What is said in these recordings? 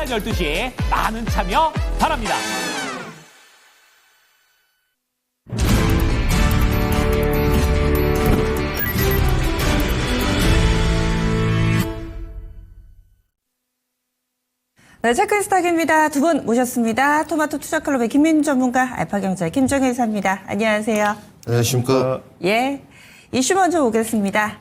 12시 많은 참여 바랍니다. 네, 체크인스탁입니다. 두 분 모셨습니다. 토마토 투자클럽의 김민주 전문가, 알파경제 김정혜 이사입니다. 안녕하세요. 안녕하십니까. 예, 이슈 먼저 보겠습니다.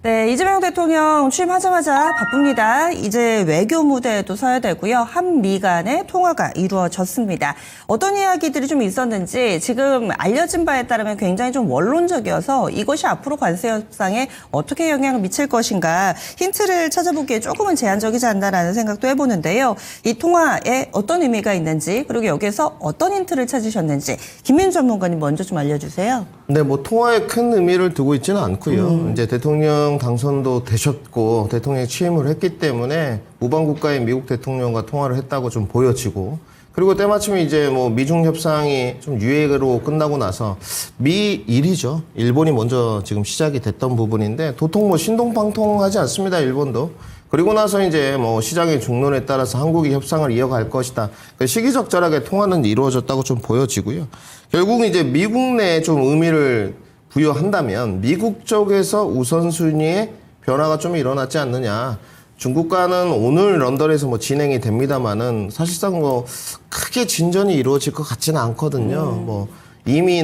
네, 이재명 대통령 취임하자마자 바쁩니다. 이제 외교 무대에도 서야 되고요. 한미 간의 통화가 이루어졌습니다. 어떤 이야기들이 좀 있었는지 지금 알려진 바에 따르면 굉장히 좀 원론적이어서 이것이 앞으로 관세 협상에 어떻게 영향을 미칠 것인가 힌트를 찾아보기에 조금은 제한적이지 않나라는 생각도 해보는데요. 이 통화에 어떤 의미가 있는지 그리고 여기에서 어떤 힌트를 찾으셨는지 김민주 전문가님 먼저 좀 알려주세요. 네, 뭐 통화에 큰 의미를 두고 있지는 않고요. 이제 대통령 당선도 되셨고 대통령이 취임을 했기 때문에 우방 국가의 미국 대통령과 통화를 했다고 좀 보여지고, 그리고 때마침에 이제 뭐 미중 협상이 좀 유예로 끝나고 나서 미일이죠. 일본이 먼저 지금 시작이 됐던 부분인데 도통 뭐 신동방통하지 않습니다. 일본도. 그리고 나서 이제 뭐 시장의 중론에 따라서 한국이 협상을 이어갈 것이다. 시기적절하게 통화는 이루어졌다고 좀 보여지고요. 결국 이제 미국 내에 좀 의미를 부여한다면 미국 쪽에서 우선순위에 변화가 좀 일어났지 않느냐. 중국과는 오늘 런던에서 뭐 진행이 됩니다만은 사실상 뭐 크게 진전이 이루어질 것 같지는 않거든요. 뭐 이미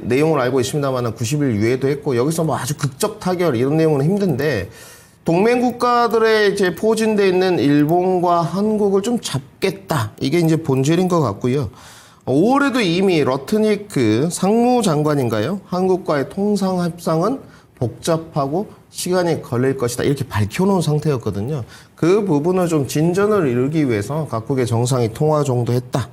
내용을 알고 있습니다만은 90일 유예도 했고 여기서 뭐 아주 극적 타결 이런 내용은 힘든데, 동맹 국가들의 이제 포진돼 있는 일본과 한국을 좀 잡겠다. 이게 이제 본질인 것 같고요. 5월에도 이미 러트니크 상무장관인가요? 한국과의 통상 협상은 복잡하고 시간이 걸릴 것이다. 이렇게 밝혀놓은 상태였거든요. 그 부분을 좀 진전을 이루기 위해서 각국의 정상이 통화 정도 했다.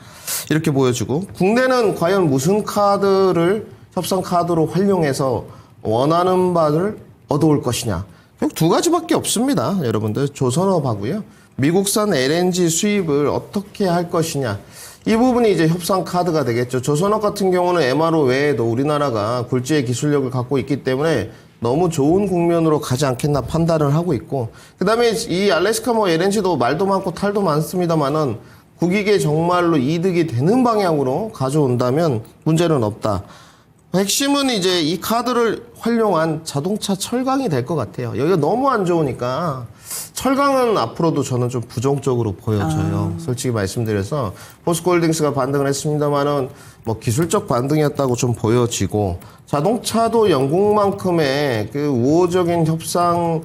이렇게 보여지고, 국내는 과연 무슨 카드를 협상 카드로 활용해서 원하는 바를 얻어올 것이냐. 결국 두 가지밖에 없습니다. 여러분들, 조선업하고요. 미국산 LNG 수입을 어떻게 할 것이냐. 이 부분이 이제 협상 카드가 되겠죠. 조선업 같은 경우는 MRO 외에도 우리나라가 굴지의 기술력을 갖고 있기 때문에 너무 좋은 국면으로 가지 않겠나 판단을 하고 있고, 그 다음에 이 알래스카 뭐 LNG도 말도 많고 탈도 많습니다만은 국익에 정말로 이득이 되는 방향으로 가져온다면 문제는 없다. 핵심은 이제 이 카드를 활용한 자동차 철강이 될 것 같아요. 여기가 너무 안 좋으니까 철강은 앞으로도 저는 좀 부정적으로 보여져요. 솔직히 말씀드려서 포스코홀딩스가 반등을 했습니다만은 뭐 기술적 반등이었다고 좀 보여지고, 자동차도 영국만큼의 그 우호적인 협상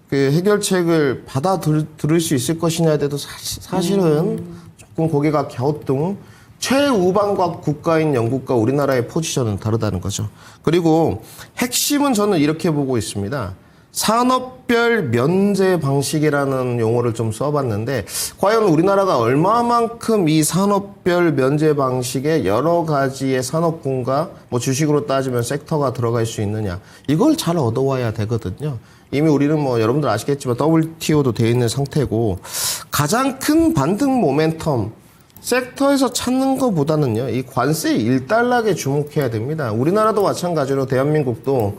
그 해결책을 받아들일 수 있을 것이냐에 대해서 사실은 조금 고개가 갸우뚱. 최우방과 국가인 영국과 우리나라의 포지션은 다르다는 거죠. 그리고 핵심은 저는 이렇게 보고 있습니다. 산업별 면제 방식이라는 용어를 좀 써봤는데, 과연 우리나라가 얼마만큼 이 산업별 면제 방식에 여러 가지의 산업군과 뭐 주식으로 따지면 섹터가 들어갈 수 있느냐. 이걸 잘 얻어와야 되거든요. 이미 우리는 뭐 여러분들 아시겠지만 WTO도 돼 있는 상태고, 가장 큰 반등 모멘텀 섹터에서 찾는 것보다는요, 이 관세 일단락에 주목해야 됩니다. 우리나라도 마찬가지로 대한민국도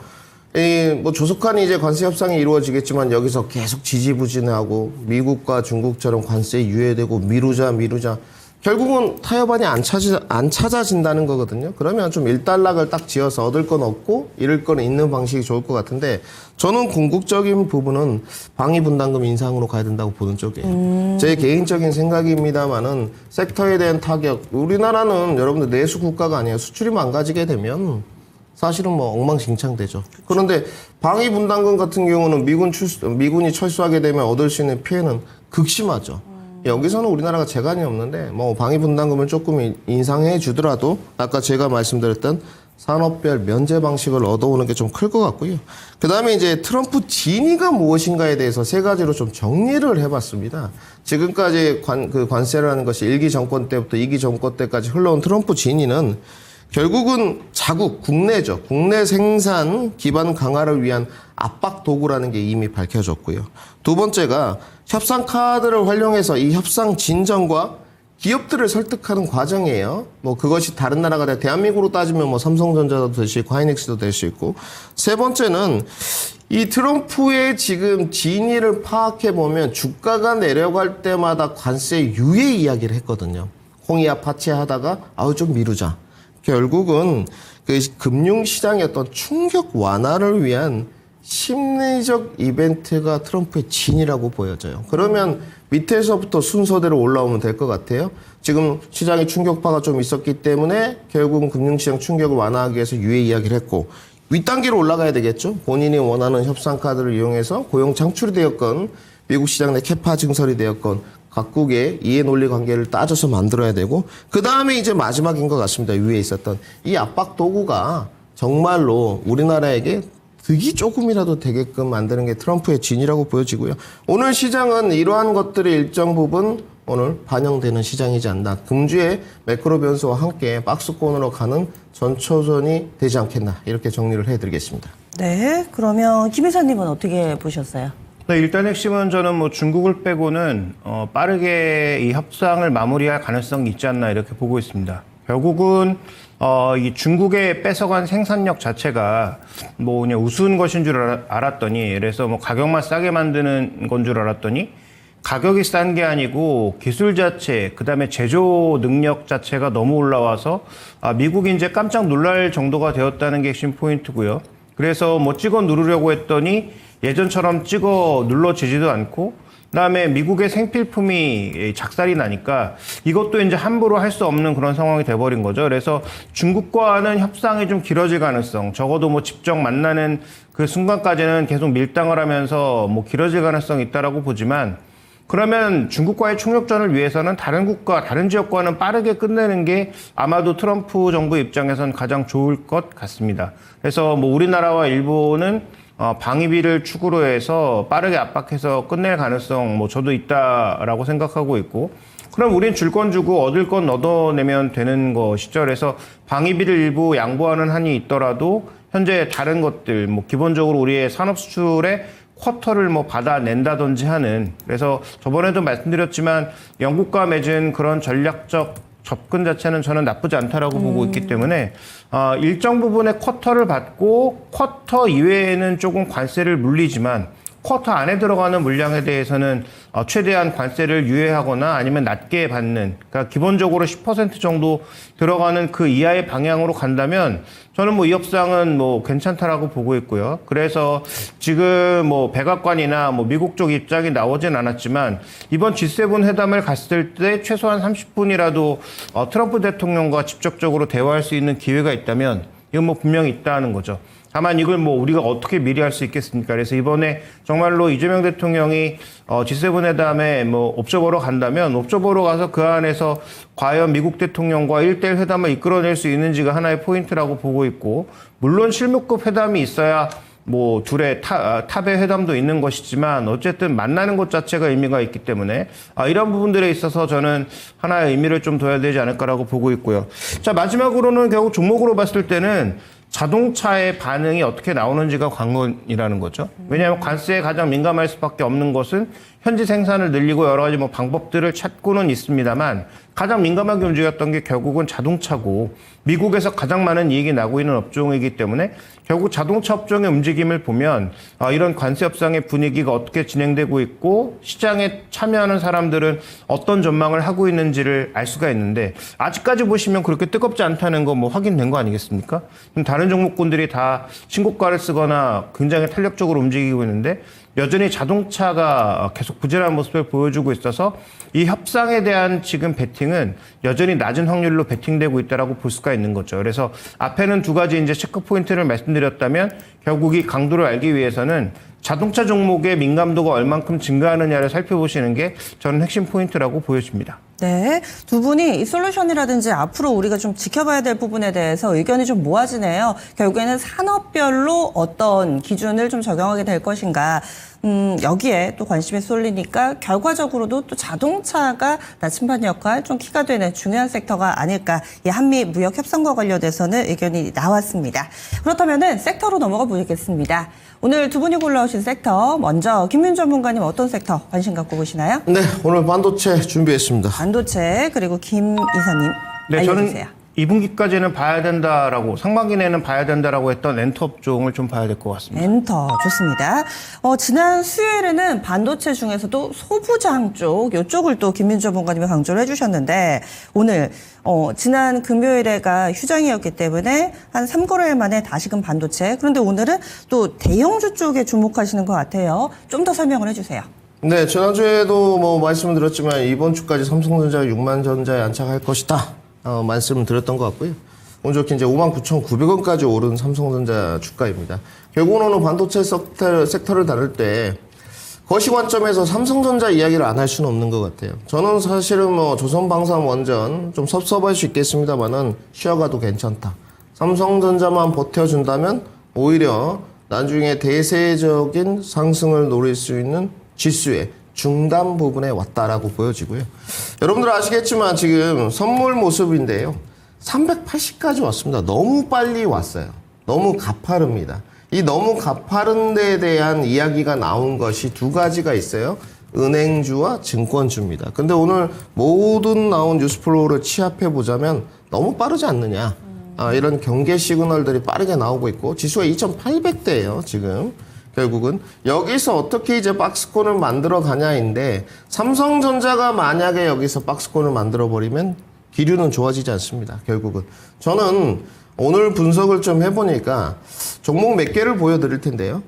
뭐 조속한 이제 관세 협상이 이루어지겠지만 여기서 계속 지지부진하고 미국과 중국처럼 관세 유예되고 미루자 결국은 타협안이 안 찾아진다는 거거든요. 그러면 좀 일단락을 딱 지어서 얻을 건 얻고 잃을 건 있는 방식이 좋을 것 같은데, 저는 궁극적인 부분은 방위분담금 인상으로 가야 된다고 보는 쪽이에요. 제 개인적인 생각입니다만은 섹터에 대한 타격, 우리나라는 여러분들 내수 국가가 아니에요. 수출이 망가지게 되면 사실은 뭐 엉망진창되죠. 그런데 방위분담금 같은 경우는 미군이 철수하게 되면 얻을 수 있는 피해는 극심하죠. 여기서는 우리나라가 재간이 없는데 뭐 방위분담금을 조금 인상해 주더라도 아까 제가 말씀드렸던 산업별 면제 방식을 얻어오는 게 좀 클 것 같고요. 그 다음에 이제 트럼프 진위가 무엇인가에 대해서 세 가지로 좀 정리를 해봤습니다. 지금까지 관세라는 것이 1기 정권 때부터 2기 정권 때까지 흘러온 트럼프 진위는 결국은 자국, 국내죠. 국내 생산 기반 강화를 위한 압박 도구라는 게 이미 밝혀졌고요. 두 번째가 협상 카드를 활용해서 이 협상 진전과 기업들을 설득하는 과정이에요. 뭐 그것이 다른 나라가 돼 대한민국으로 따지면 뭐 삼성전자도 될 수 있고 하이닉스도 될 수 있고 세 번째는 이 트럼프의 지금 진위를 파악해 보면 주가가 내려갈 때마다 관세 유예 이야기를 했거든요. 홍이야 파치야 하다가 아우 좀 미루자. 결국은 그 금융시장의 어떤 충격 완화를 위한 심리적 이벤트가 트럼프의 진이라고 보여져요. 그러면 밑에서부터 순서대로 올라오면 될 것 같아요. 지금 시장의 충격파가 좀 있었기 때문에 결국은 금융시장 충격을 완화하기 위해서 유예 이야기를 했고 윗단계로 올라가야 되겠죠. 본인이 원하는 협상 카드를 이용해서 고용 창출이 되었건 미국 시장 내 캐파 증설이 되었건 각국의 이해 논리 관계를 따져서 만들어야 되고 그 다음에 이제 마지막인 것 같습니다. 위에 있었던 이 압박 도구가 정말로 우리나라에게 득이 조금이라도 되게끔 만드는 게 트럼프의 진이라고 보여지고요. 오늘 시장은 이러한 것들의 일정 부분 오늘 반영되는 시장이지 않나. 금주의 매크로 변수와 함께 박스권으로 가는 전초전이 되지 않겠나. 이렇게 정리를 해드리겠습니다. 네, 그러면 김 이사님은 어떻게 보셨어요? 네, 일단 핵심은 저는 뭐 중국을 빼고는 빠르게 이 협상을 마무리할 가능성이 있지 않나 이렇게 보고 있습니다. 결국은 이 중국에 뺏어간 생산력 자체가 뭐 그냥 우스운 것인 줄 알았더니 그래서 뭐 가격만 싸게 만드는 건 줄 알았더니 가격이 싼 게 아니고 기술 자체, 그다음에 제조 능력 자체가 너무 올라와서 미국이 이제 깜짝 놀랄 정도가 되었다는 게 핵심 포인트고요. 그래서 뭐 찍어 누르려고 했더니 예전처럼 찍어 눌러지지도 않고 그다음에 미국의 생필품이 작살이 나니까 이것도 이제 함부로 할 수 없는 그런 상황이 돼버린 거죠. 그래서 중국과는 협상이 좀 길어질 가능성, 적어도 뭐 직접 만나는 그 순간까지는 계속 밀당을 하면서 뭐 길어질 가능성이 있다라고 보지만 그러면 중국과의 총력전을 위해서는 다른 국가, 다른 지역과는 빠르게 끝내는 게 아마도 트럼프 정부 입장에선 가장 좋을 것 같습니다. 그래서 뭐 우리나라와 일본은 방위비를 축으로 해서 빠르게 압박해서 끝낼 가능성 뭐 저도 있다라고 생각하고 있고 그럼 우린 줄 건 주고 얻을 건 얻어내면 되는 것이죠. 그래서 방위비를 일부 양보하는 한이 있더라도 현재 다른 것들 뭐 기본적으로 우리의 산업 수출에 쿼터를 뭐 받아낸다든지 하는 그래서 저번에도 말씀드렸지만 영국과 맺은 그런 전략적 접근 자체는 저는 나쁘지 않다라고 보고 있기 때문에 일정 부분의 쿼터를 받고 쿼터 이외에는 조금 관세를 물리지만 쿼터 안에 들어가는 물량에 대해서는 최대한 관세를 유예하거나 아니면 낮게 받는 그러니까 기본적으로 10% 정도 들어가는 그 이하의 방향으로 간다면 저는 뭐 이 협상은 뭐 괜찮다라고 보고 있고요. 그래서 지금 뭐 백악관이나 뭐 미국 쪽 입장이 나오진 않았지만 이번 G7 회담을 갔을 때 최소한 30분이라도 트럼프 대통령과 직접적으로 대화할 수 있는 기회가 있다면 이건 뭐 분명히 있다는 거죠. 다만 이걸 뭐 우리가 어떻게 미리 할 수 있겠습니까? 그래서 이번에 정말로 이재명 대통령이 G7 회담에 뭐 옵저버로 간다면 옵저버로 가서 그 안에서 과연 미국 대통령과 1대1 회담을 이끌어낼 수 있는지가 하나의 포인트라고 보고 있고 물론 실무급 회담이 있어야 뭐 둘의 탑의 회담도 있는 것이지만 어쨌든 만나는 것 자체가 의미가 있기 때문에 이런 부분들에 있어서 저는 하나의 의미를 좀 둬야 되지 않을까라고 보고 있고요. 자, 마지막으로는 결국 종목으로 봤을 때는 자동차의 반응이 어떻게 나오는지가 관건이라는 거죠. 왜냐하면 관세에 가장 민감할 수밖에 없는 것은 현지 생산을 늘리고 여러 가지 뭐 방법들을 찾고는 있습니다만 가장 민감하게 움직였던 게 결국은 자동차고 미국에서 가장 많은 이익이 나고 있는 업종이기 때문에 결국 자동차 업종의 움직임을 보면 이런 관세 협상의 분위기가 어떻게 진행되고 있고 시장에 참여하는 사람들은 어떤 전망을 하고 있는지를 알 수가 있는데 아직까지 보시면 그렇게 뜨겁지 않다는 거 뭐 확인된 거 아니겠습니까? 다른 종목군들이 다 신고가를 쓰거나 굉장히 탄력적으로 움직이고 있는데 여전히 자동차가 계속 부진한 모습을 보여주고 있어서 이 협상에 대한 지금 베팅은 여전히 낮은 확률로 베팅되고 있다라고 볼 수가 있는 거죠. 그래서 앞에는 두 가지 이제 체크 포인트를 말씀드렸다면 결국 이 강도를 알기 위해서는 자동차 종목의 민감도가 얼만큼 증가하느냐를 살펴보시는 게 저는 핵심 포인트라고 보여집니다. 네, 두 분이 이 솔루션이라든지 앞으로 우리가 좀 지켜봐야 될 부분에 대해서 의견이 좀 모아지네요. 결국에는 산업별로 어떤 기준을 좀 적용하게 될 것인가. 여기에 또 관심이 쏠리니까 결과적으로도 또 자동차가 나침반 역할 좀 키가 되는 중요한 섹터가 아닐까. 이 한미 무역 협상과 관련돼서는 의견이 나왔습니다. 그렇다면은 섹터로 넘어가 보겠습니다. 오늘 두 분이 골라오신 섹터, 먼저 김민 전문가님 어떤 섹터 관심 갖고 보시나요? 네, 오늘 반도체 준비했습니다. 반도체, 그리고 김 이사님 네, 알려주세요. 저는 2분기까지는 봐야 된다라고, 상반기 내는 봐야 된다라고 했던 엔터 업종을 좀 봐야 될 것 같습니다. 엔터 좋습니다. 지난 수요일에는 반도체 중에서도 소부장 쪽, 이쪽을 또 김민주 전문가님이 강조를 해주셨는데 오늘 지난 금요일에가 휴장이었기 때문에 한 3개월 만에 다시금 반도체. 그런데 오늘은 또 대형주 쪽에 주목하시는 것 같아요. 좀 더 설명을 해주세요. 네, 지난주에도 뭐 말씀을 드렸지만 이번 주까지 삼성전자가 6만 전자에 안착할 것이다. 말씀을 드렸던 것 같고요. 오늘 좋게 이제 59,900원까지 오른 삼성전자 주가입니다. 결국은 오늘 반도체 섹터를 다룰 때 거시 관점에서 삼성전자 이야기를 안 할 수는 없는 것 같아요. 저는 사실은 뭐 조선방산원전 좀 섭섭할 수 있겠습니다만은 쉬어가도 괜찮다. 삼성전자만 버텨준다면 오히려 나중에 대세적인 상승을 노릴 수 있는 지수에 중단 부분에 왔다라고 보여지고요. 여러분들 아시겠지만 지금 선물 모습인데요. 380까지 왔습니다. 너무 빨리 왔어요. 너무 가파릅니다. 이 너무 가파른 데에 대한 이야기가 나온 것이 두 가지가 있어요. 은행주와 증권주입니다. 근데 오늘 모든 나온 뉴스플로우를 취합해 보자면 너무 빠르지 않느냐. 이런 경계 시그널들이 빠르게 나오고 있고 지수가 2,800대예요, 지금. 결국은 여기서 어떻게 이제 박스권을 만들어 가냐인데 삼성전자가 만약에 여기서 박스권을 만들어 버리면 기류는 좋아지지 않습니다. 결국은 저는 오늘 분석을 좀 해보니까 종목 몇 개를 보여드릴 텐데요.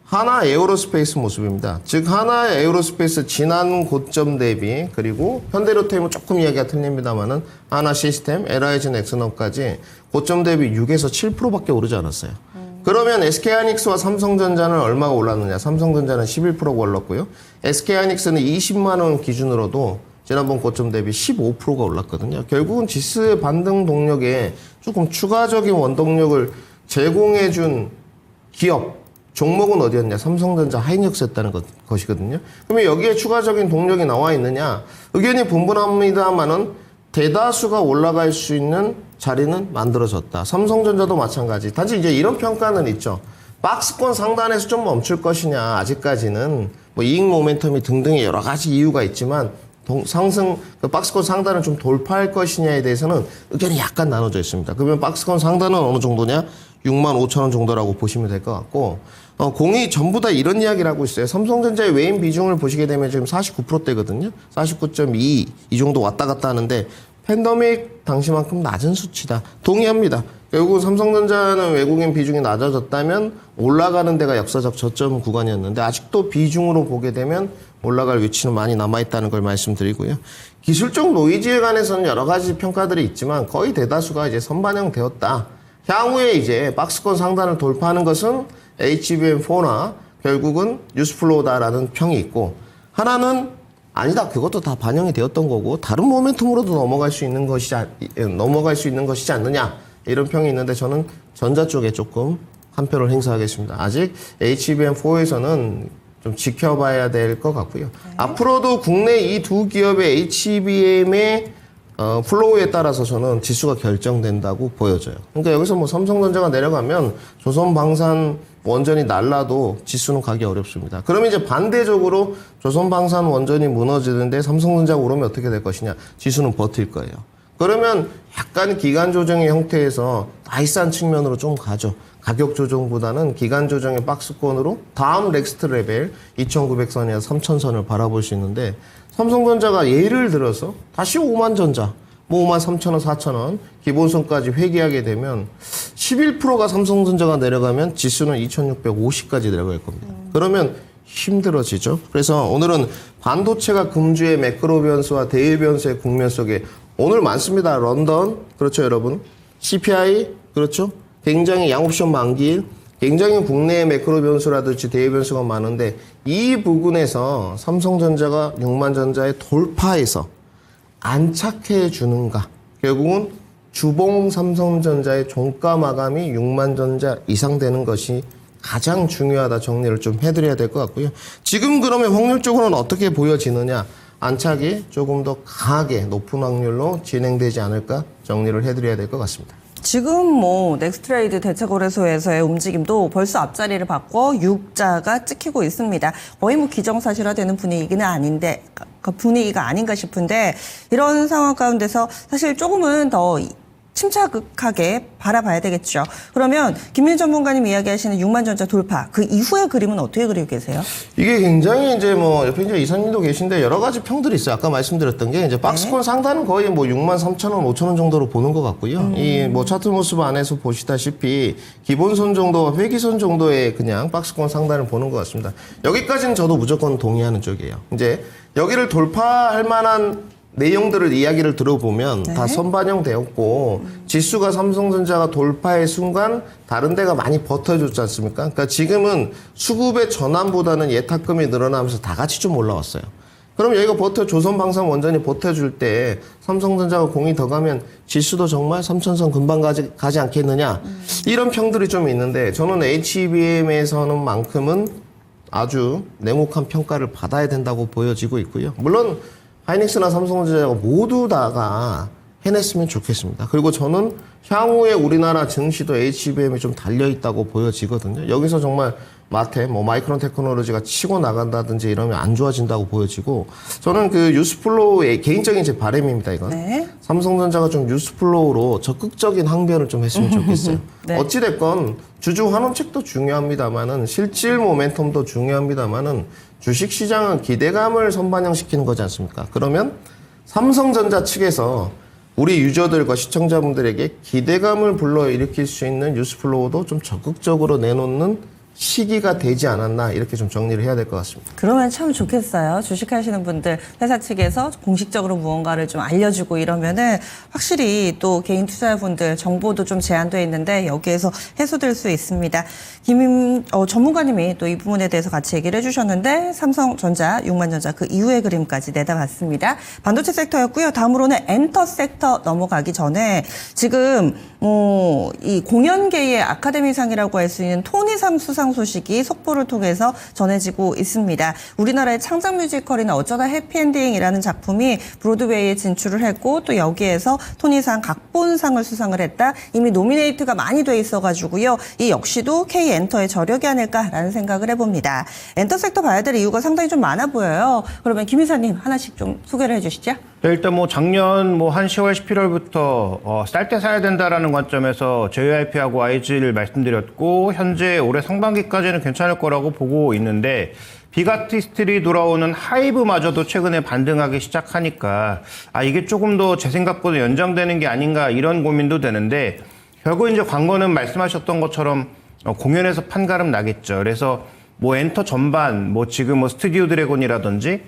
하나 에어로스페이스 모습입니다. 즉 하나 에어로스페이스 지난 고점 대비 그리고 현대로템은 조금 이야기가 틀립니다만은 하나 시스템, LIG 넥슨업까지 고점 대비 6에서 7%밖에 오르지 않았어요. 그러면 SK하이닉스와 삼성전자는 얼마가 올랐느냐? 삼성전자는 11%가 올랐고요. SK하이닉스는 20만 원 기준으로도 지난번 고점 대비 15%가 올랐거든요. 결국은 지수의 반등 동력에 조금 추가적인 원동력을 제공해준 기업, 종목은 어디였냐? 삼성전자 하이닉스였다는 것이거든요. 그러면 여기에 추가적인 동력이 나와 있느냐? 의견이 분분합니다만은 대다수가 올라갈 수 있는 자리는 만들어졌다. 삼성전자도 마찬가지. 단지 이제 이런 평가는 있죠. 박스권 상단에서 좀 멈출 것이냐. 아직까지는 뭐 이익 모멘텀이 등등의 여러 가지 이유가 있지만 상승 박스권 상단을 좀 돌파할 것이냐에 대해서는 의견이 약간 나눠져 있습니다. 그러면 박스권 상단은 어느 정도냐? 65,000원 정도라고 보시면 될 것 같고 공이 전부 다 이런 이야기를 하고 있어요. 삼성전자의 외인 비중을 보시게 되면 지금 49%대거든요. 49.2 이 정도 왔다 갔다 하는데 팬데믹 당시만큼 낮은 수치다. 동의합니다. 결국 삼성전자는 외국인 비중이 낮아졌다면 올라가는 데가 역사적 저점 구간이었는데 아직도 비중으로 보게 되면 올라갈 위치는 많이 남아있다는 걸 말씀드리고요. 기술적 노이즈에 관해서는 여러 가지 평가들이 있지만 거의 대다수가 이제 선반영되었다. 향후에 이제 박스권 상단을 돌파하는 것은 HBM4나 결국은 뉴스플로우다라는 평이 있고 하나는 아니다. 그것도 다 반영이 되었던 거고 다른 모멘텀으로도 넘어갈 수 있는 것이지 않느냐 이런 평이 있는데 저는 전자 쪽에 조금 한 표를 행사하겠습니다. 아직 HBM4에서는 좀 지켜봐야 될 것 같고요. 네. 앞으로도 국내 이 두 기업의 HBM의 플로우에 따라서 저는 지수가 결정된다고 보여져요. 그러니까 여기서 뭐 삼성전자가 내려가면 조선방산 원전이 날라도 지수는 가기 어렵습니다. 그러면 이제 반대적으로 조선방산 원전이 무너지는데 삼성전자가 오르면 어떻게 될 것이냐? 지수는 버틸 거예요. 그러면 약간 기간 조정의 형태에서 나이스한 측면으로 좀 가죠. 가격 조정보다는 기간 조정의 박스권으로 다음 넥스트 레벨 2,900선이나 3,000선을 바라볼 수 있는데 삼성전자가 예를 들어서 다시 5만 전자, 뭐 53,000원, 4,000원 기본선까지 회귀하게 되면 11%가 삼성전자가 내려가면 지수는 2,650까지 내려갈 겁니다. 그러면 힘들어지죠. 그래서 오늘은 반도체가 금주의 매크로 변수와 대일 변수의 국면 속에 오늘 많습니다. 런던, 그렇죠 여러분. CPI, 그렇죠. 굉장히 양옵션 만기일, 굉장히 국내의 매크로 변수라든지 대일 변수가 많은데 이 부분에서 삼성전자가 6만 전자에 돌파해서 안착해 주는가. 결국은 주봉 삼성전자의 종가 마감이 6만 전자 이상 되는 것이 가장 중요하다 정리를 좀 해드려야 될 것 같고요. 지금 그러면 확률적으로는 어떻게 보여지느냐. 안착이 조금 더 강하게 높은 확률로 진행되지 않을까 정리를 해드려야 될 것 같습니다. 지금 뭐 넥스트레이드 대체거래소에서의 움직임도 벌써 앞자리를 바꿔 6자가 찍히고 있습니다. 거의 뭐 기정사실화되는 분위기는 아닌데 그 분위기가 아닌가 싶은데 이런 상황 가운데서 사실 조금은 더 침착하게 바라봐야 되겠죠. 그러면 김민 전문가님 이야기하시는 6만 전자 돌파 그 이후의 그림은 어떻게 그리고 계세요? 이게 굉장히 이제 뭐 옆에 이제 이사님도 계신데 여러 가지 평들이 있어요. 아까 말씀드렸던 게 이제 박스권 상단은 거의 뭐 6만 3천 원, 5천 원 정도로 보는 것 같고요. 이 뭐 차트 모습 안에서 보시다시피 기본선 정도, 회기선 정도의 그냥 박스권 상단을 보는 것 같습니다. 여기까지는 저도 무조건 동의하는 쪽이에요. 이제 여기를 돌파할 만한 내용들을 이야기를 들어보면 다 선반영되었고 지수가 삼성전자가 돌파의 순간 다른 데가 많이 버텨줬지 않습니까? 그러니까 지금은 수급의 전환보다는 예탁금이 늘어나면서 다 같이 좀 올라왔어요. 그럼 여기가 조선방산 원전이 버텨줄 때 삼성전자가 공이 더 가면 지수도 정말 3천선 금방 가지 않겠느냐 이런 평들이 좀 있는데 저는 HBM에서는 만큼은 아주 냉혹한 평가를 받아야 된다고 보여지고 있고요. 물론 하이닉스나 삼성전자가 모두 다가 해냈으면 좋겠습니다. 그리고 저는 향후에 우리나라 증시도 HBM이 좀 달려있다고 보여지거든요. 여기서 정말 마이크론 테크놀로지가 치고 나간다든지 이러면 안 좋아진다고 보여지고 저는 그 뉴스플로우의 개인적인 제 바람입니다, 이건. 네. 삼성전자가 좀 뉴스플로우로 적극적인 항변을 좀 했으면 좋겠어요. 네. 어찌됐건 주주 환원책도 중요합니다만은 실질 모멘텀도 중요합니다만은 주식시장은 기대감을 선반영시키는 거지 않습니까? 그러면 삼성전자 측에서 우리 유저들과 시청자분들에게 기대감을 불러일으킬 수 있는 뉴스플로우도 좀 적극적으로 내놓는 시기가 되지 않았나 이렇게 좀 정리를 해야 될 것 같습니다. 그러면 참 좋겠어요. 주식하시는 분들 회사 측에서 공식적으로 무언가를 좀 알려주고 이러면은 확실히 또 개인 투자자분들 정보도 좀 제한되어 있는데 여기에서 해소될 수 있습니다. 김 전문가님이 또 이 부분에 대해서 같이 얘기를 해주셨는데 삼성전자, 6만전자 그 이후의 그림까지 내다봤습니다. 반도체 섹터였고요. 다음으로는 엔터 섹터 넘어가기 전에 지금 이 공연계의 아카데미상이라고 할 수 있는 토니상 수상 소식이 속보를 통해서 전해지고 있습니다. 우리나라의 창작 뮤지컬인 어쩌다 해피엔딩이라는 작품이 브로드웨이에 진출을 했고 또 여기에서 토니상 각본상을 수상을 했다. 이미 노미네이트가 많이 돼 있어가지고요. 이 역시도 K엔터의 저력이 아닐까라는 생각을 해봅니다. 엔터 섹터 봐야 될 이유가 상당히 좀 많아 보여요. 그러면 김 이사님 하나씩 좀 소개를 해주시죠. 네, 일단 뭐 작년 뭐 한 10월, 11월부터 쌀 때 사야 된다라는 관점에서 JYP하고 IG를 말씀드렸고 현재 올해 상반기까지는 괜찮을 거라고 보고 있는데 빅아티스트들이 돌아오는 하이브마저도 최근에 반등하기 시작하니까 이게 조금 더 제 생각보다 연장되는 게 아닌가 이런 고민도 되는데 결국 이제 광고는 말씀하셨던 것처럼 공연에서 판가름 나겠죠. 그래서 뭐 엔터 전반 뭐 지금 뭐 스튜디오 드래곤이라든지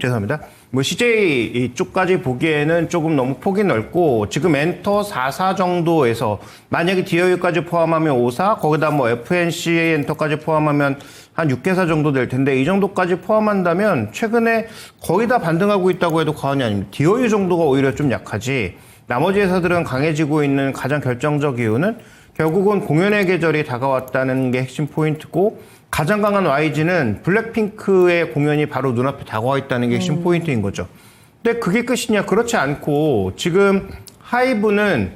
죄송합니다. 뭐 CJ 이쪽까지 보기에는 조금 너무 폭이 넓고 지금 엔터 44 정도에서 만약에 디어유까지 포함하면 54 거기다 뭐 FNC 엔터까지 포함하면 한 6개사 정도 될 텐데 이 정도까지 포함한다면 최근에 거의 다 반등하고 있다고 해도 과언이 아닙니다. 디어유 정도가 오히려 좀 약하지 나머지 회사들은 강해지고 있는 가장 결정적 이유는 결국은 공연의 계절이 다가왔다는 게 핵심 포인트고 가장 강한 YG는 블랙핑크의 공연이 바로 눈앞에 다가와 있다는 게 핵심 포인트인 거죠. 근데 그게 끝이냐? 그렇지 않고 지금 하이브는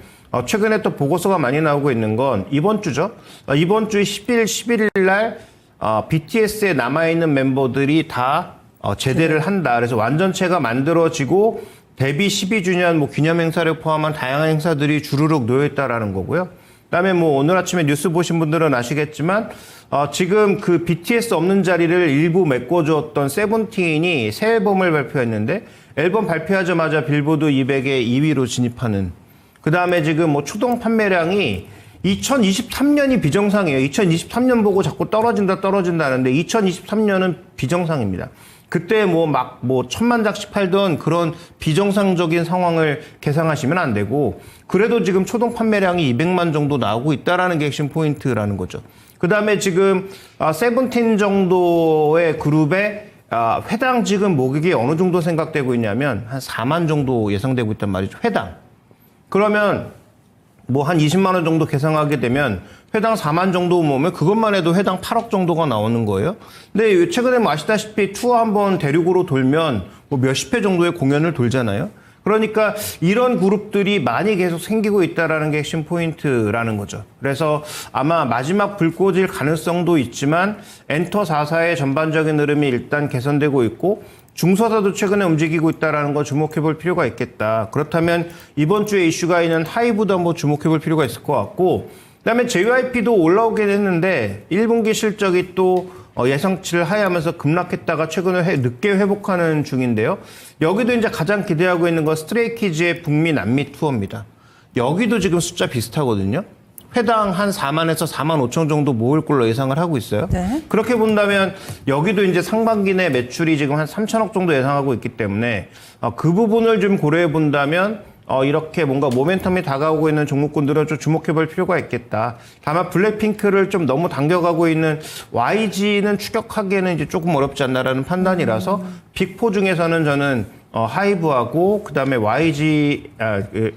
최근에 또 보고서가 많이 나오고 있는 건 이번 주죠. 이번 주 10일, 11일 날 BTS에 남아있는 멤버들이 다 제대를 한다. 그래서 완전체가 만들어지고 데뷔 12주년 뭐 기념 행사를 포함한 다양한 행사들이 주르륵 놓여있다라는 거고요. 그다음에 뭐 오늘 아침에 뉴스 보신 분들은 아시겠지만 지금 그 BTS 없는 자리를 일부 메꿔주었던 세븐틴이 새 앨범을 발표했는데 앨범 발표하자마자 빌보드 200에 2위로 진입하는 그다음에 지금 뭐 초동 판매량이 2023년이 비정상이에요. 2023년 보고 자꾸 떨어진다는데 2023년은 비정상입니다. 그때 뭐 1000만 장씩 팔던 그런 비정상적인 상황을 계상하시면 안 되고 그래도 지금 초동 판매량이 200만 정도 나오고 있다라는 게 핵심 포인트라는 거죠. 그 다음에 지금 세븐틴 정도의 그룹에 회당 지금 모객이 어느 정도 생각되고 있냐면 한 4만 정도 예상되고 있단 말이죠. 회당. 그러면 뭐 한 20만 원 정도 계상하게 되면 회당 4만 정도 모으면 그것만 해도 회당 8억 정도가 나오는 거예요. 근데 최근에 뭐 아시다시피 투어 한번 대륙으로 돌면 뭐 몇십 회 정도의 공연을 돌잖아요. 그러니까 이런 그룹들이 많이 계속 생기고 있다라는 게 핵심 포인트라는 거죠. 그래서 아마 마지막 불꽃일 가능성도 있지만 엔터 4사의 전반적인 흐름이 일단 개선되고 있고 중소사도 최근에 움직이고 있다는 거 주목해 볼 필요가 있겠다. 그렇다면 이번 주에 이슈가 있는 하이브도 한번 주목해 볼 필요가 있을 것 같고, 그다음에 JYP도 올라오긴 했는데 1분기 실적이 또 예상치를 하회하면서 급락했다가 최근에 늦게 회복하는 중인데요. 여기도 이제 가장 기대하고 있는 건 스트레이키즈의 북미 남미 투어입니다. 여기도 지금 숫자 비슷하거든요. 회당 한 4만에서 4만 5천 정도 모을 걸로 예상을 하고 있어요. 네. 그렇게 본다면 여기도 이제 상반기 내 매출이 지금 한 3천억 정도 예상하고 있기 때문에 그 부분을 좀 고려해 본다면 이렇게 뭔가 모멘텀이 다가오고 있는 종목군들은 좀 주목해 볼 필요가 있겠다. 다만 블랙핑크를 좀 너무 당겨가고 있는 YG는 추격하기에는 이제 조금 어렵지 않나라는 판단이라서 빅4 중에서는 저는 하이브하고 그다음에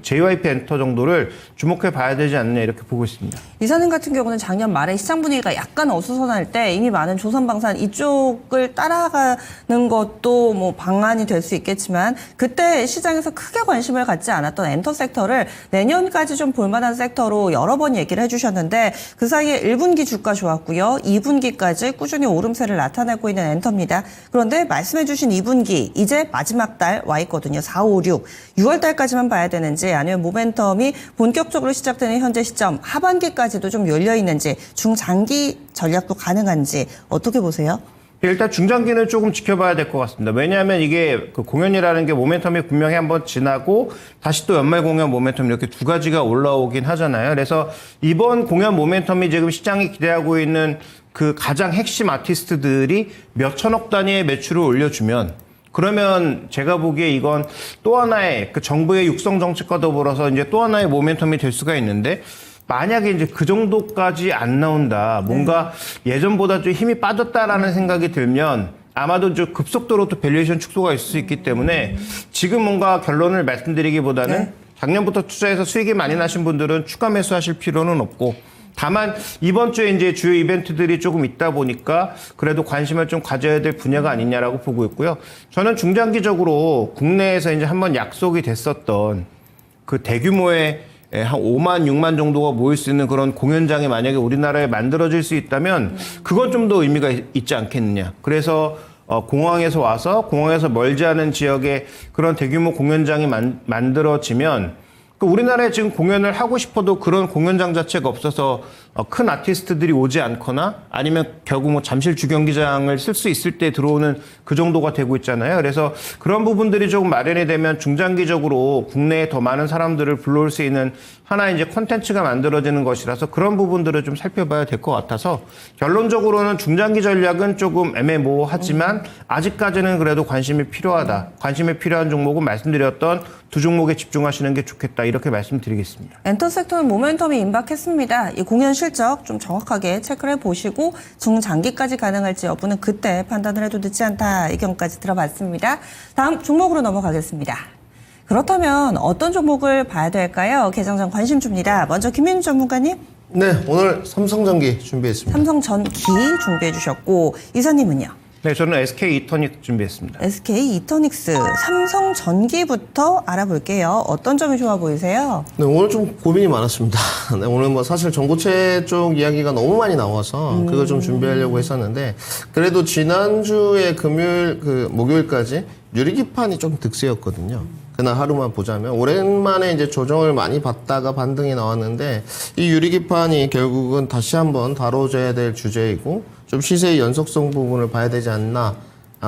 JYP 엔터 정도를 주목해 봐야 되지 않느냐 이렇게 보고 있습니다. 이사님 같은 경우는 작년 말에 시장 분위기가 약간 어수선할 때 이미 많은 조선방산 이쪽을 따라가는 것도 뭐 방안이 될 수 있겠지만 그때 시장에서 크게 관심을 갖지 않았던 엔터 섹터를 내년까지 좀 볼만한 섹터로 여러 번 얘기를 해주셨는데 그 사이에 1분기 주가 좋았고요. 2분기까지 꾸준히 오름세를 나타내고 있는 엔터입니다. 그런데 말씀해주신 2분기 이제 마지막 달 와 있거든요. 4, 5, 6. 6월 달까지만 봐야 되는지 아니면 모멘텀이 본격적으로 시작되는 현재 시점 하반기까지도 좀 열려 있는지 중장기 전략도 가능한지 어떻게 보세요? 일단 중장기는 조금 지켜봐야 될 것 같습니다. 왜냐하면 이게 그 공연이라는 게 모멘텀이 분명히 한번 지나고 다시 또 연말 공연 모멘텀 이렇게 두 가지가 올라오긴 하잖아요. 그래서 이번 공연 모멘텀이 지금 시장이 기대하고 있는 그 가장 핵심 아티스트들이 몇 천억 단위의 매출을 올려주면 그러면 제가 보기에 이건 또 하나의 그 정부의 육성 정책과 더불어서 이제 또 하나의 모멘텀이 될 수가 있는데 만약에 이제 그 정도까지 안 나온다, 뭔가 예전보다 좀 힘이 빠졌다라는 생각이 들면 아마도 좀 급속도로 또 밸류에이션 축소가 있을 수 있기 때문에 지금 뭔가 결론을 말씀드리기보다는 작년부터 투자해서 수익이 많이 나신 분들은 추가 매수하실 필요는 없고 다만 이번 주에 이제 주요 이벤트들이 조금 있다 보니까 그래도 관심을 좀 가져야 될 분야가 아니냐라고 보고 있고요. 저는 중장기적으로 국내에서 이제 한번 약속이 됐었던 그 대규모의 한 5만, 6만 정도가 모일 수 있는 그런 공연장이 만약에 우리나라에 만들어질 수 있다면 그건 좀 더 의미가 있지 않겠느냐. 그래서 공항에서 와서 공항에서 멀지 않은 지역에 그런 대규모 공연장이 만들어지면 우리나라에 지금 공연을 하고 싶어도 그런 공연장 자체가 없어서 큰 아티스트들이 오지 않거나 아니면 결국 뭐 잠실 주경기장을 쓸 수 있을 때 들어오는 그 정도가 되고 있잖아요. 그래서 그런 부분들이 조금 마련이 되면 중장기적으로 국내에 더 많은 사람들을 불러올 수 있는 하나의 이제 콘텐츠가 만들어지는 것이라서 그런 부분들을 좀 살펴봐야 될 것 같아서 결론적으로는 중장기 전략은 조금 애매모호하지만 아직까지는 그래도 관심이 필요하다. 관심이 필요한 종목은 말씀드렸던 두 종목에 집중하시는 게 좋겠다. 이렇게 말씀드리겠습니다. 엔터 섹터는 모멘텀이 임박했습니다. 이 공연 실적 좀 정확하게 체크를 해보시고 중장기까지 가능할지 여부는 그때 판단을 해도 늦지 않다 의견까지 들어봤습니다. 다음 종목으로 넘어가겠습니다. 그렇다면 어떤 종목을 봐야 될까요? 개장전 관심 줍니다. 먼저 김민우 전문가님. 네, 오늘 삼성전기 준비했습니다. 삼성전기 준비해 주셨고 이사님은요? 네, 저는 SK 이터닉 준비했습니다. SK 이터닉스 삼성전기부터 알아볼게요. 어떤 점이 좋아 보이세요? 네, 오늘 좀 고민이 많았습니다. 네, 오늘 뭐 사실 전고체 쪽 이야기가 너무 많이 나와서 그걸 좀 준비하려고 했었는데 그래도 지난주에 목요일까지 유리기판이 좀 득세였거든요. 그날 하루만 보자면 오랜만에 이제 조정을 많이 받다가 반등이 나왔는데 이 유리기판이 결국은 다시 한번 다뤄져야 될 주제이고 좀 시세의 연속성 부분을 봐야 되지 않나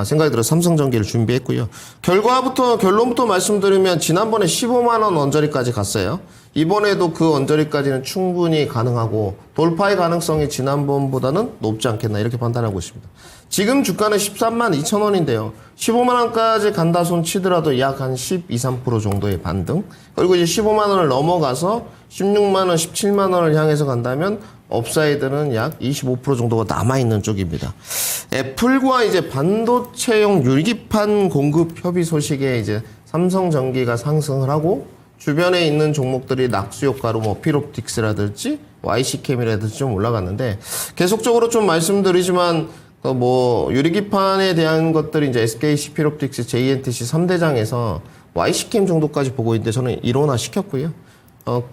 생각이 들어 삼성전기를 준비했고요. 결론부터 말씀드리면 지난번에 15만 원 언저리까지 갔어요. 이번에도 그 언저리까지는 충분히 가능하고 돌파의 가능성이 지난번보다는 높지 않겠나 이렇게 판단하고 있습니다. 지금 주가는 13만 2천 원인데요. 15만 원까지 간다 손 치더라도 약 한 12, 3% 정도의 반등. 그리고 이제 15만 원을 넘어가서 16만 원, 17만 원을 향해서 간다면 업사이드는 약 25% 정도가 남아있는 쪽입니다. 애플과 이제 반도체용 유리기판 공급 협의 소식에 이제 삼성전기가 상승을 하고 주변에 있는 종목들이 낙수 효과로 뭐 필옵틱스라든지 YC캠이라든지 좀 올라갔는데 계속적으로 좀 말씀드리지만 뭐 유리기판에 대한 것들이 이제 SK, CP롭틱스, JNTC 3대장에서 Y시킴 정도까지 보고 있는데 저는 1호나 시켰고요.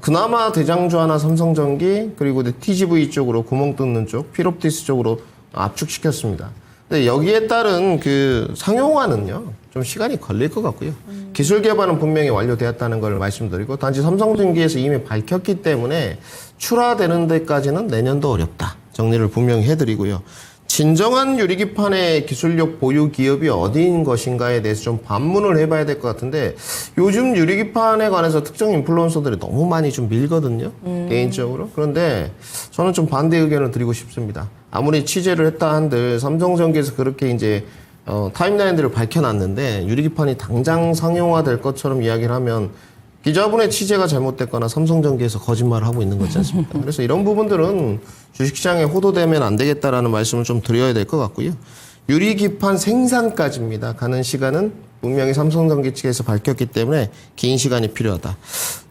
그나마 대장주 하나 삼성전기 그리고 TGV 쪽으로 구멍 뚫는 쪽, 필옵티스 쪽으로 압축시켰습니다. 근데 여기에 따른 그 상용화는요, 좀 시간이 걸릴 것 같고요. 기술 개발은 분명히 완료되었다는 걸 말씀드리고, 단지 삼성전기에서 이미 밝혔기 때문에 출하되는 데까지는 내년도 어렵다. 정리를 분명히 해드리고요. 진정한 유리기판의 기술력 보유 기업이 어디인 것인가에 대해서 좀 반문을 해봐야 될 것 같은데, 요즘 유리기판에 관해서 특정 인플루언서들이 너무 많이 좀 밀거든요. 개인적으로. 그런데 저는 좀 반대 의견을 드리고 싶습니다. 아무리 취재를 했다 한들 삼성전기에서 그렇게 이제 타임라인들을 밝혀놨는데 유리기판이 당장 상용화될 것처럼 이야기를 하면 기자분의 취재가 잘못됐거나 삼성전기에서 거짓말을 하고 있는 거지 않습니까? 그래서 이런 부분들은 주식시장에 호도되면 안 되겠다라는 말씀을 좀 드려야 될 것 같고요. 유리기판 생산까지입니다. 가는 시간은 분명히 삼성전기 측에서 밝혔기 때문에 긴 시간이 필요하다.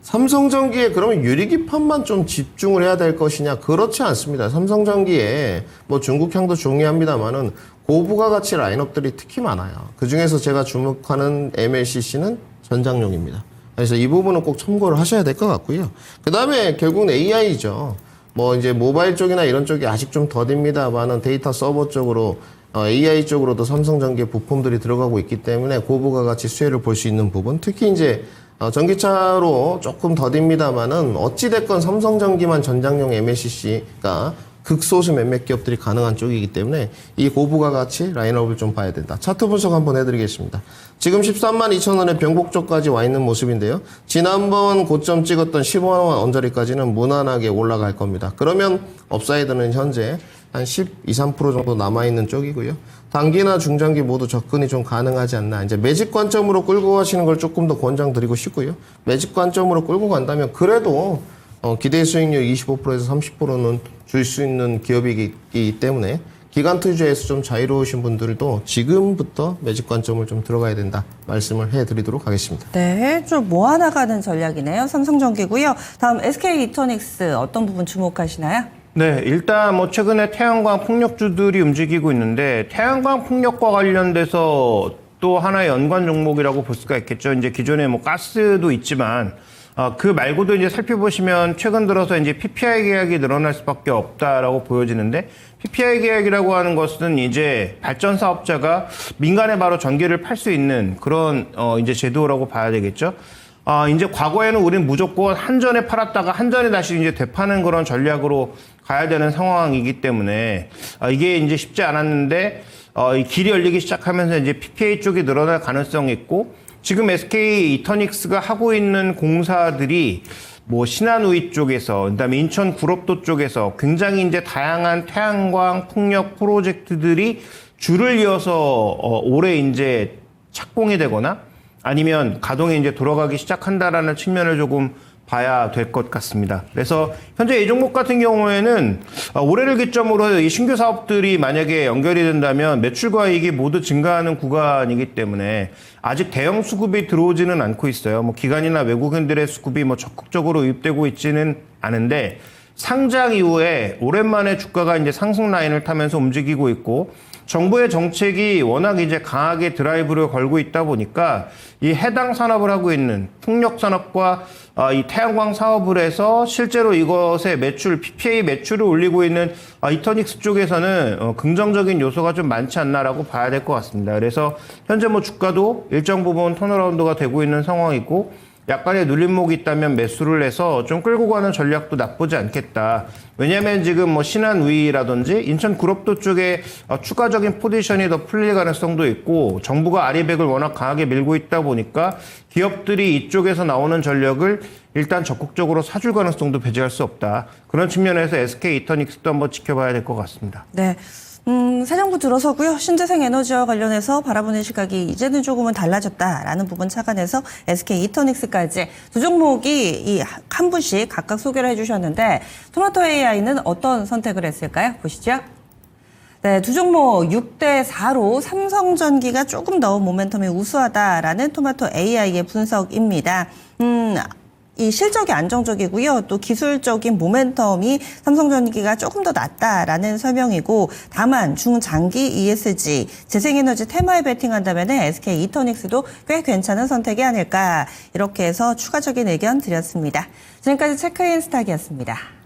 삼성전기에 그러면 유리기판만 좀 집중을 해야 될 것이냐? 그렇지 않습니다. 삼성전기에 뭐 중국향도 중요합니다만은 고부가가치 라인업들이 특히 많아요. 그 중에서 제가 주목하는 MLCC는 전장용입니다. 그래서 이 부분은 꼭 참고를 하셔야 될 것 같고요. 그 다음에 결국은 AI죠. 뭐 이제 모바일 쪽이나 이런 쪽이 아직 좀 더딥니다만은 데이터 서버 쪽으로 AI 쪽으로도 삼성전기의 부품들이 들어가고 있기 때문에 고부가가치 수혜를 볼 수 있는 부분, 특히 이제 전기차로 조금 더딥니다만은 어찌됐건 삼성전기만 전장용 MLCC가 극소수 몇몇 기업들이 가능한 쪽이기 때문에 이 고부가가치 라인업을 좀 봐야 된다. 차트 분석 한번 해드리겠습니다. 지금 13만 2천 원의 변곡 쪽까지 와 있는 모습인데요. 지난번 고점 찍었던 15만 원 언저리까지는 무난하게 올라갈 겁니다. 그러면 업사이드는 현재 한 12, 3% 정도 남아있는 쪽이고요. 단기나 중장기 모두 접근이 좀 가능하지 않나. 이제 매집 관점으로 끌고 가시는 걸 조금 더 권장드리고 싶고요. 매집 관점으로 끌고 간다면 그래도 기대 수익률 25%에서 30%는 줄 수 있는 기업이기 때문에 기간 투자에서 좀 자유로우신 분들도 지금부터 매집 관점을 좀 들어가야 된다 말씀을 해드리도록 하겠습니다. 네, 좀 모아나가는 전략이네요. 삼성전기고요. 다음 SK 이터닉스 어떤 부분 주목하시나요? 네, 일단 뭐 최근에 태양광 폭력주들이 움직이고 있는데 태양광 폭력과 관련돼서 또 하나의 연관 종목이라고 볼 수가 있겠죠. 이제 기존에 뭐 가스도 있지만 그 말고도 이제 살펴보시면 최근 들어서 이제 PPI 계약이 늘어날 수밖에 없다라고 보여지는데, PPI 계약이라고 하는 것은 이제 발전 사업자가 민간에 바로 전기를 팔 수 있는 그런 이제 제도라고 봐야 되겠죠. 이제 과거에는 우리는 무조건 한전에 팔았다가 한전에 다시 이제 되파는 그런 전략으로 가야 되는 상황이기 때문에 이게 이제 쉽지 않았는데 이 길이 열리기 시작하면서 이제 PPA 쪽이 늘어날 가능성이 있고, 지금 SK 이터닉스가 하고 있는 공사들이 뭐 신한우이 쪽에서, 그다음에 인천 구럽도 쪽에서 굉장히 이제 다양한 태양광 풍력 프로젝트들이 줄을 이어서 올해 이제 착공이 되거나 아니면 가동이 이제 돌아가기 시작한다라는 측면을 조금 봐야 될 것 같습니다. 그래서 현재 이 종목 같은 경우에는 올해를 기점으로 이 신규 사업들이 만약에 연결이 된다면 매출과 이익이 모두 증가하는 구간이기 때문에 아직 대형 수급이 들어오지는 않고 있어요. 뭐 기관이나 외국인들의 수급이 뭐 적극적으로 유입되고 있지는 않은데, 상장 이후에 오랜만에 주가가 이제 상승 라인을 타면서 움직이고 있고, 정부의 정책이 워낙 이제 강하게 드라이브를 걸고 있다 보니까 이 해당 산업을 하고 있는 풍력 산업과 이 태양광 사업을 해서 실제로 이것의 매출, PPA 매출을 올리고 있는 이터닉스 쪽에서는 긍정적인 요소가 좀 많지 않나라고 봐야 될 것 같습니다. 그래서 현재 뭐 주가도 일정 부분 턴어라운드가 되고 있는 상황이고, 약간의 눌림목이 있다면 매수를 해서 좀 끌고 가는 전략도 나쁘지 않겠다. 왜냐하면 지금 뭐 신한우이라든지 인천 구럽도 쪽에 추가적인 포지션이 더 풀릴 가능성도 있고, 정부가 아리백을 워낙 강하게 밀고 있다 보니까 기업들이 이쪽에서 나오는 전력을 일단 적극적으로 사줄 가능성도 배제할 수 없다. 그런 측면에서 SK 이터닉스도 한번 지켜봐야 될 것 같습니다. 네. 새 정부 들어서고요. 신재생 에너지와 관련해서 바라보는 시각이 이제는 조금은 달라졌다라는 부분 착안해서 SK 이터닉스까지 두 종목이 한 분씩 각각 소개를 해주셨는데, 토마토 AI는 어떤 선택을 했을까요? 보시죠. 네, 두 종목 6대 4로 삼성전기가 조금 더 모멘텀이 우수하다라는 토마토 AI의 분석입니다. 이 실적이 안정적이고요. 또 기술적인 모멘텀이 삼성전기가 조금 더 낫다라는 설명이고, 다만 중장기 ESG, 재생에너지 테마에 베팅한다면 SK 이터닉스도 꽤 괜찮은 선택이 아닐까, 이렇게 해서 추가적인 의견 드렸습니다. 지금까지 체크인 스탁이었습니다.